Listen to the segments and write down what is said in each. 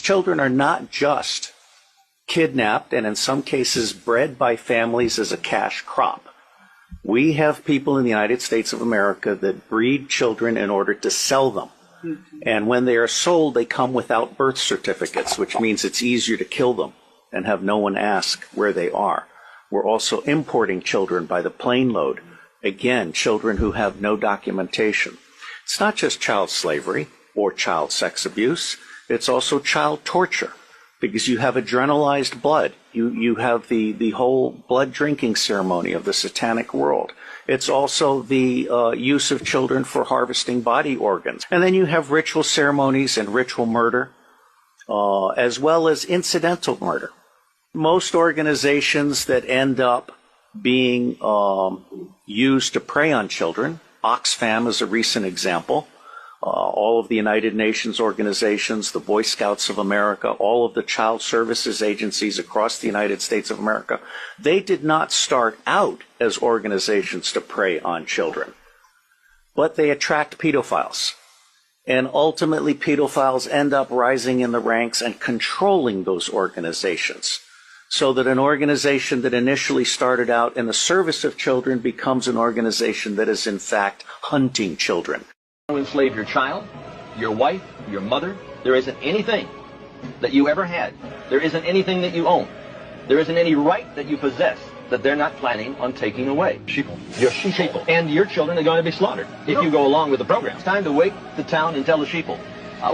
children are not just kidnapped and in some cases bred by families as a cash crop. We have people in the United States of America that breed children in order to sell them. And when they are sold, they come without birth certificates, which means it's easier to kill them and have no one ask where they are. We're also importing children by the plane load. Again, children who have no documentation. It's not just child slavery or child sex abuse. It's also child torture, because you have adrenalized blood. You have the whole blood drinking ceremony of the satanic world. It's also the use of children for harvesting body organs. And then you have ritual ceremonies and ritual murder, as well as incidental murder. Most organizations that end up being used to prey on children, Oxfam is a recent example, all of the United Nations organizations, the Boy Scouts of America, all of the child services agencies across the United States of America, they did not start out as organizations to prey on children, but they attract pedophiles. And ultimately, pedophiles end up rising in the ranks and controlling those organizations, so that an organization that initially started out in the service of children becomes an organization that is in fact hunting children. To enslave your child, your wife, your mother. There isn't anything that you ever had. There isn't anything that you own. There isn't any right that you possess that they're not planning on taking away. Sheeple. Your sheeple. And your children are going to be slaughtered if you go along with the program. It's time to wake the town and tell the sheeple.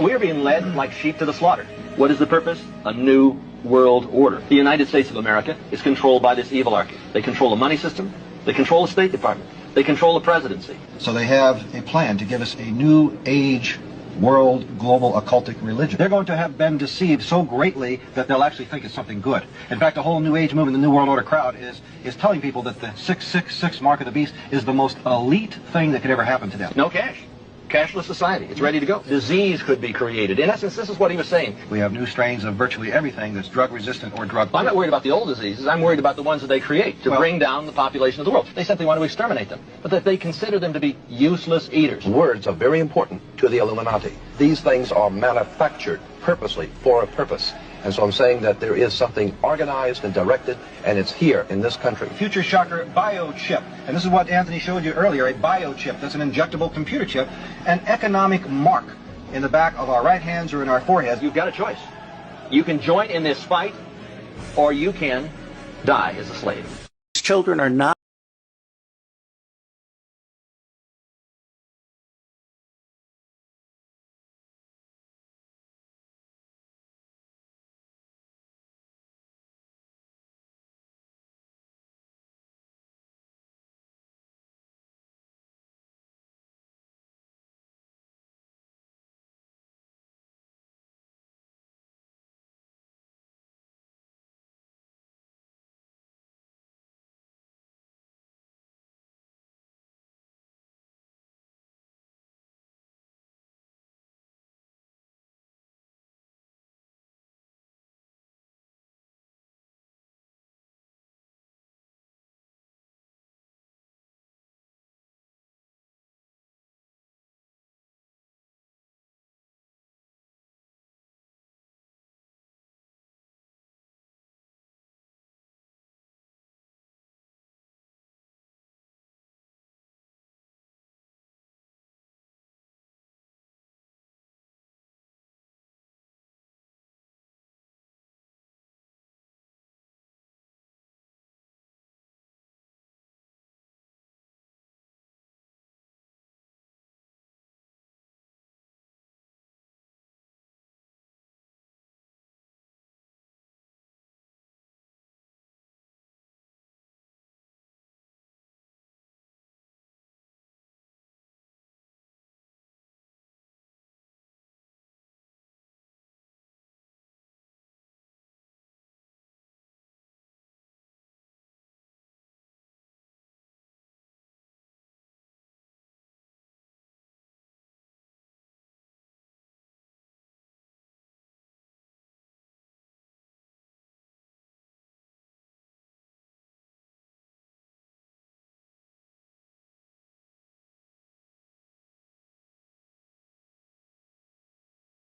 We are being led like sheep to the slaughter. What is the purpose? A new world order. The United States of America is controlled by this evilarchy. They control the money system. They control the State Department. They control the presidency. So they have a plan to give us a new age, world, global, occultic religion. They're going to have been deceived so greatly that they'll actually think it's something good. In fact, the whole New Age movement, the New World Order crowd is telling people that the 666 mark of the beast is the most elite thing that could ever happen to them. No cash. Cashless society. It's ready to go. Disease could be created. In essence, this is what he was saying. We have new strains of virtually everything that's drug-resistant or drug-free. I'm not worried about the old diseases. I'm worried about the ones that they create to bring down the population of the world. They simply want to exterminate them, but that they consider them to be useless eaters. Words are very important to the Illuminati. These things are manufactured purposely for a purpose. And so I'm saying that there is something organized and directed, and it's here in this country. Future shocker biochip. And this is what Anthony showed you earlier, a biochip. That's an injectable computer chip. An economic mark in the back of our right hands or in our foreheads. You've got a choice. You can join in this fight, or you can die as a slave. Children are not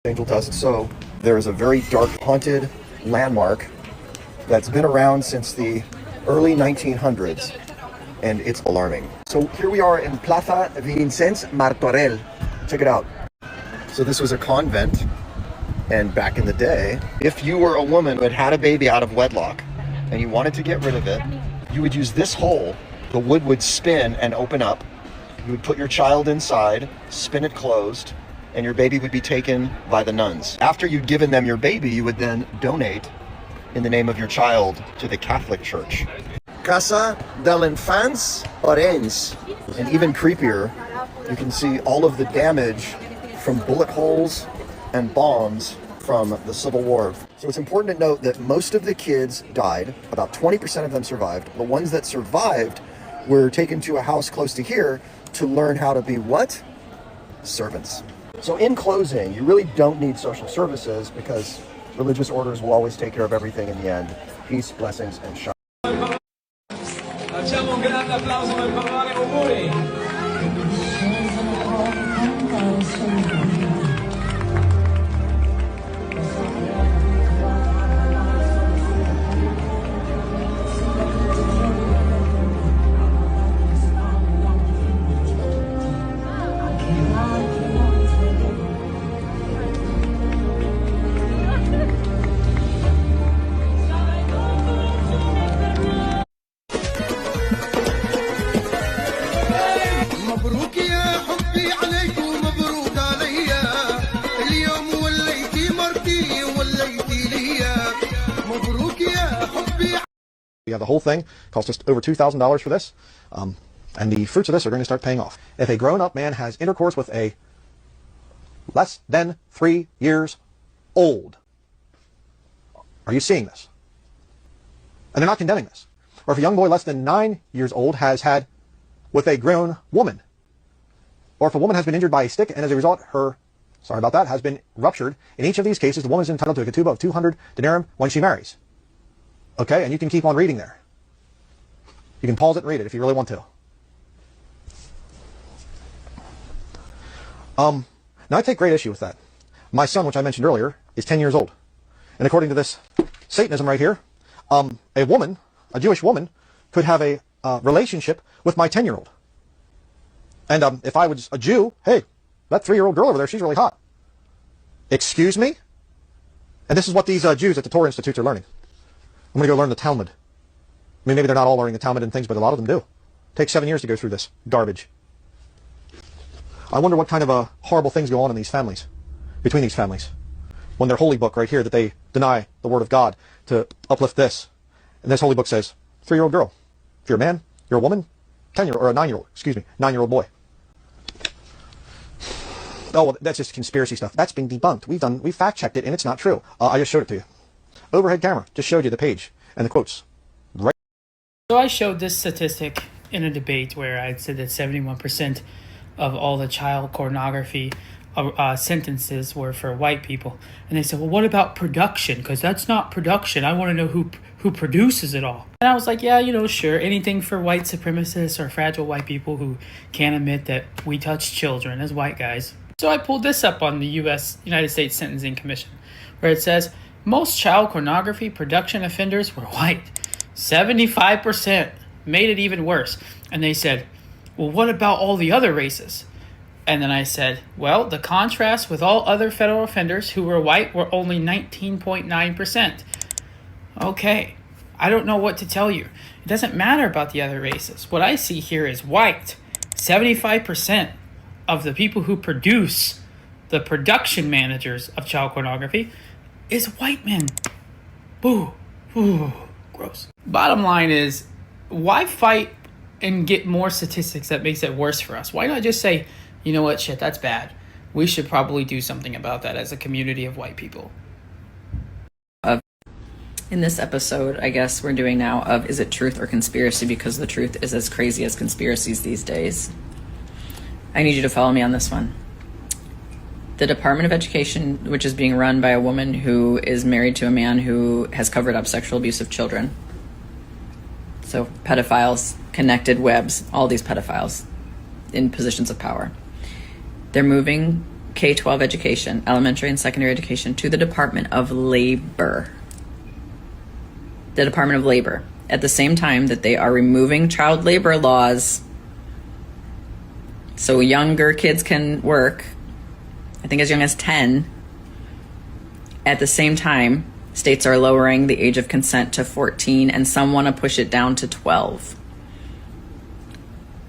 Angel dust. So There is a very dark, haunted landmark that's been around since the early 1900s, and it's alarming. So here we are in Plaza Vicens Martorell. Check it out. So this was a convent, and back in the day, if you were a woman who had had a baby out of wedlock and you wanted to get rid of it, you would use this hole. The wood would spin and open up. You would put your child inside, spin it closed, and your baby would be taken by the nuns. After you'd given them your baby, you would then donate in the name of your child to the Catholic Church. Casa del Infants Orense. And even creepier, you can see all of the damage from bullet holes and bombs from the Civil War. So it's important to note that most of the kids died. About 20% of them survived. The ones that survived were taken to a house close to here to learn how to be what? Servants. So in closing, you really don't need social services because religious orders will always take care of everything in the end. Peace, blessings, and shalom. Facciamo un grande applauso per favore, auguri! مبروك يا حبي عليك ومبروك عليا اليوم وليتي مرتي وليتي ليا مبروك يا حبي. We have the whole thing. Cost us over $2,000 for this. And the fruits of this are going to start paying off. If a grown-up man has intercourse with a less than 3 years old, are you seeing this? And they're not condemning this. Or if a young boy less than 9 years old has had with a grown woman, or if a woman has been injured by a stick and as a result her, sorry about that, has been ruptured, in each of these cases the woman is entitled to a ketubah of 200 denarim when she marries. Okay, and you can keep on reading there. You can pause it and read it if you really want to. Now I take great issue with that. My son, which I mentioned earlier, is 10 years old. And according to this Satanism right here, a woman, a Jewish woman, could have a relationship with my 10-year-old. And if I was a Jew, hey, that 3-year-old girl over there, she's really hot. Excuse me? And this is what these Jews at the Torah Institutes are learning. I'm going to go learn the Talmud. I mean, maybe they're not all learning the Talmud and things, but a lot of them do. It takes 7 years to go through this garbage. I wonder what kind of horrible things go on in these families, between these families, when their holy book right here that they deny the word of God to uplift this. And this holy book says, 3-year-old girl. If you're a man, you're a woman, 10-year-old, or a 9-year-old, 9-year-old boy. Oh, well, that's just conspiracy stuff. That's been debunked. We fact-checked it, and it's not true. I just showed it to you. Overhead camera just showed you the page and the quotes. Right. So I showed this statistic in a debate where I said that 71% of all the child pornography sentences were for white people. And they said, well, what about production? Because that's not production. I want to know who produces it all. And I was like, yeah, sure. Anything for white supremacists or fragile white people who can't admit that we touch children as white guys. So I pulled this up on the United States Sentencing Commission, where it says most child pornography production offenders were white. 75% made it even worse. And they said, well, what about all the other races? And then I said, well, the contrast with all other federal offenders who were white were only 19.9%. Okay, I don't know what to tell you. It doesn't matter about the other races. What I see here is white. 75% of the people who produce, the production managers of child pornography, is white men. Boo. Ooh, gross. Bottom line is, why fight and get more statistics that makes it worse for us? Why not just say, you know what, shit, that's bad. We should probably do something about that as a community of white people. In this episode, I guess we're doing now of Is It Truth or Conspiracy, because the truth is as crazy as conspiracies these days. I need you to follow me on this one. The Department of Education, which is being run by a woman who is married to a man who has covered up sexual abuse of children. So pedophiles, connected webs, all these pedophiles in positions of power. They're moving K-12 education, elementary and secondary education, to the Department of Labor. The Department of Labor. At the same time that they are removing child labor laws so younger kids can work, I think as young as 10. At the same time, states are lowering the age of consent to 14, and some want to push it down to 12.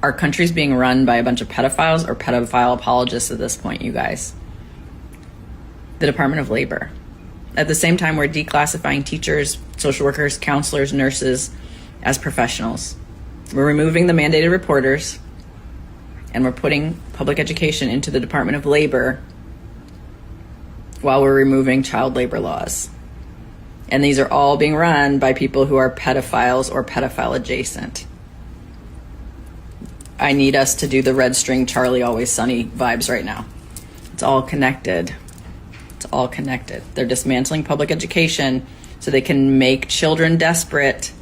Our country's being run by a bunch of pedophiles or pedophile apologists at this point, you guys. The Department of Labor. At the same time, we're declassifying teachers, social workers, counselors, nurses as professionals. We're removing the mandated reporters, and we're putting public education into the Department of Labor while we're removing child labor laws. And these are all being run by people who are pedophiles or pedophile adjacent. I need us to do the red string Charlie Always Sunny vibes right now. It's all connected. It's all connected. They're dismantling public education so they can make children desperate,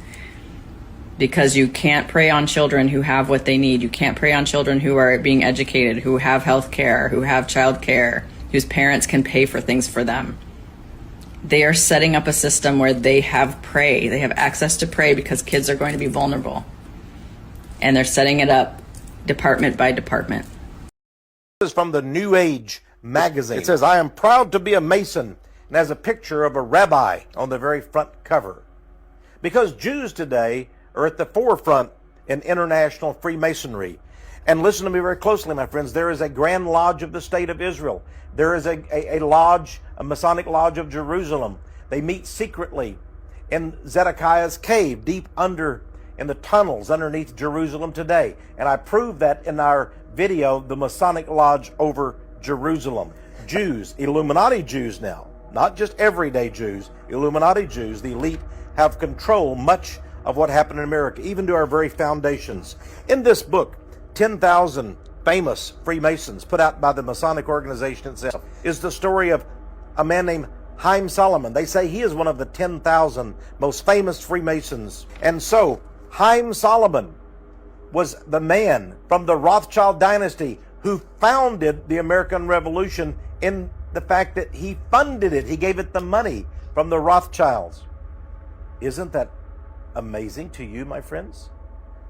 because you can't prey on children who have what they need. You can't prey on children who are being educated, who have health care, who have child care, whose parents can pay for things for them. They are setting up a system where they have prey. They have access to prey because kids are going to be vulnerable. And they're setting it up department by department. This is from the New Age magazine. It says, "I am proud to be a Mason," and has a picture of a rabbi on the very front cover. Because Jews today are at the forefront in international Freemasonry. And listen to me very closely, my friends. There is a Grand Lodge of the State of Israel. There is a lodge, a Masonic Lodge of Jerusalem. They meet secretly in Zedekiah's cave, deep under in the tunnels underneath Jerusalem today. And I proved that in our video, the Masonic Lodge over Jerusalem. Jews, Illuminati Jews now, not just everyday Jews, Illuminati Jews, the elite, have control much of what happened in America, even to our very foundations. In this book, 10,000 Famous Freemasons, put out by the Masonic organization itself, is the story of a man named Haim Solomon. They say he is one of the 10,000 most famous Freemasons. And so, Haim Solomon was the man from the Rothschild dynasty who founded the American Revolution, in the fact that he funded it. He gave it the money from the Rothschilds. Isn't that amazing to you, my friends?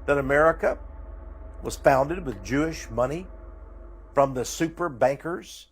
That America was founded with Jewish money from the super bankers?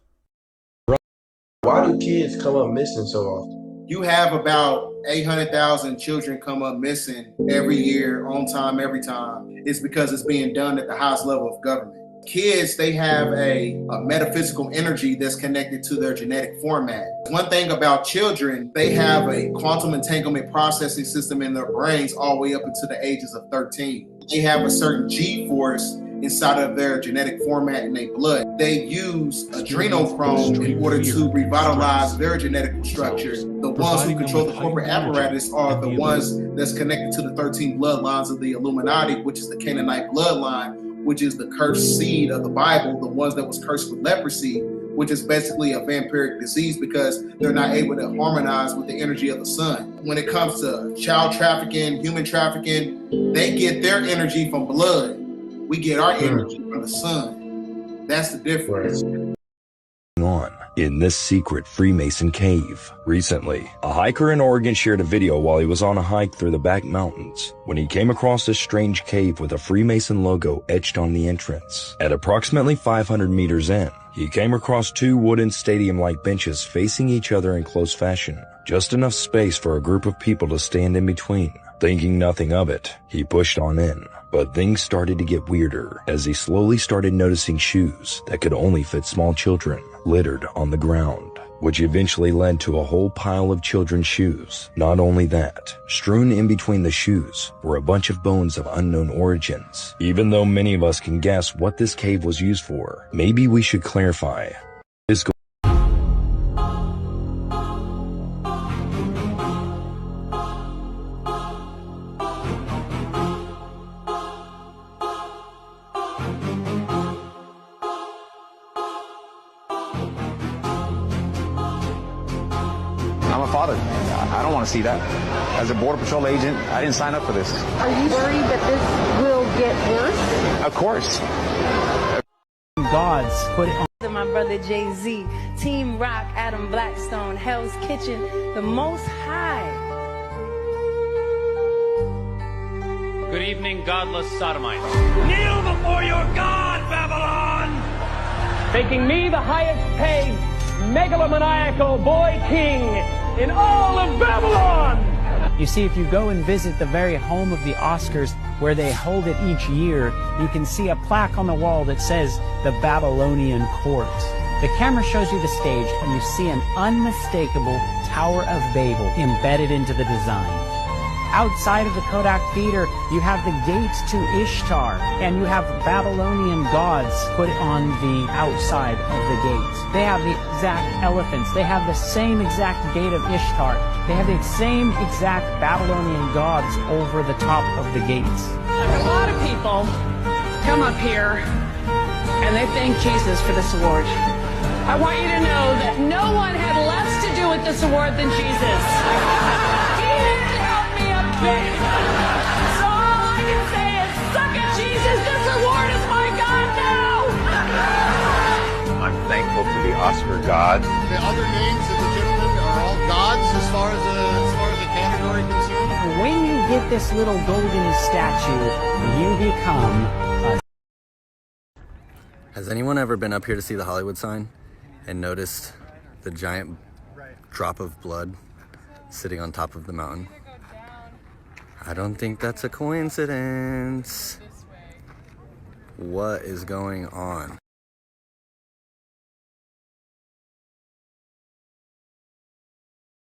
Why do kids come up missing so often? You have about 800,000 children come up missing every year, on time, every time. It's because it's being done at the highest level of government. Kids, they have a metaphysical energy that's connected to their genetic format. One thing about children, they have a quantum entanglement processing system in their brains all the way up into the ages of 13. They have a certain G-force inside of their genetic format in their blood. They use adrenochrome in order to revitalize their genetic structure. The ones who control the corporate apparatus are the ones that's connected to the 13 bloodlines of the Illuminati, which is the Canaanite bloodline, which is the cursed seed of the Bible, the ones that was cursed with leprosy, which is basically a vampiric disease because they're not able to harmonize with the energy of the sun. When it comes to child trafficking, human trafficking, they get their energy from blood. We get our energy from the sun. That's the difference. On in this secret Freemason cave. Recently, a hiker in Oregon shared a video while he was on a hike through the back mountains when he came across this strange cave with a Freemason logo etched on the entrance. At approximately 500 meters in, he came across two wooden stadium-like benches facing each other in close fashion, just enough space for a group of people to stand in between. Thinking nothing of it, he pushed on in. But things started to get weirder as he slowly started noticing shoes that could only fit small children littered on the ground, which eventually led to a whole pile of children's shoes. Not only that, strewn in between the shoes were a bunch of bones of unknown origins. Even though many of us can guess what this cave was used for, maybe we should clarify. I'm a father. I don't want to see that. As a Border Patrol agent, I didn't sign up for this. Are you worried that this will get worse? Of course. Gods put on. The my brother Jay-Z. Team Rock, Adam Blackstone, Hell's Kitchen, the Most High. Good evening, godless sodomites. Kneel before your God, Babylon! Making me the highest paid megalomaniacal boy king in all of Babylon! You see, if you go and visit the very home of the Oscars, where they hold it each year, you can see a plaque on the wall that says the Babylonian Court. The camera shows you the stage, and you see an unmistakable Tower of Babel embedded into the design. Outside of the Kodak Theater, you have the gates to Ishtar, and you have Babylonian gods put on the outside of the gates. They have the exact elephants. They have the same exact gate of Ishtar. They have the same exact Babylonian gods over the top of the gates. A lot of people come up here and they thank Jesus for this award. I want you to know that no one had less to do with this award than Jesus. He didn't help me a bit. So all I can say is, suck it, Jesus. This award is my God now. I'm thankful to the Oscar gods. The other names of the gentlemen are all gods as far as the category concerned. When you get this little golden statue, you become a... Has anyone ever been up here to see the Hollywood sign and noticed the giant drop of blood sitting on top of the mountain? I don't think that's a coincidence. What is going on?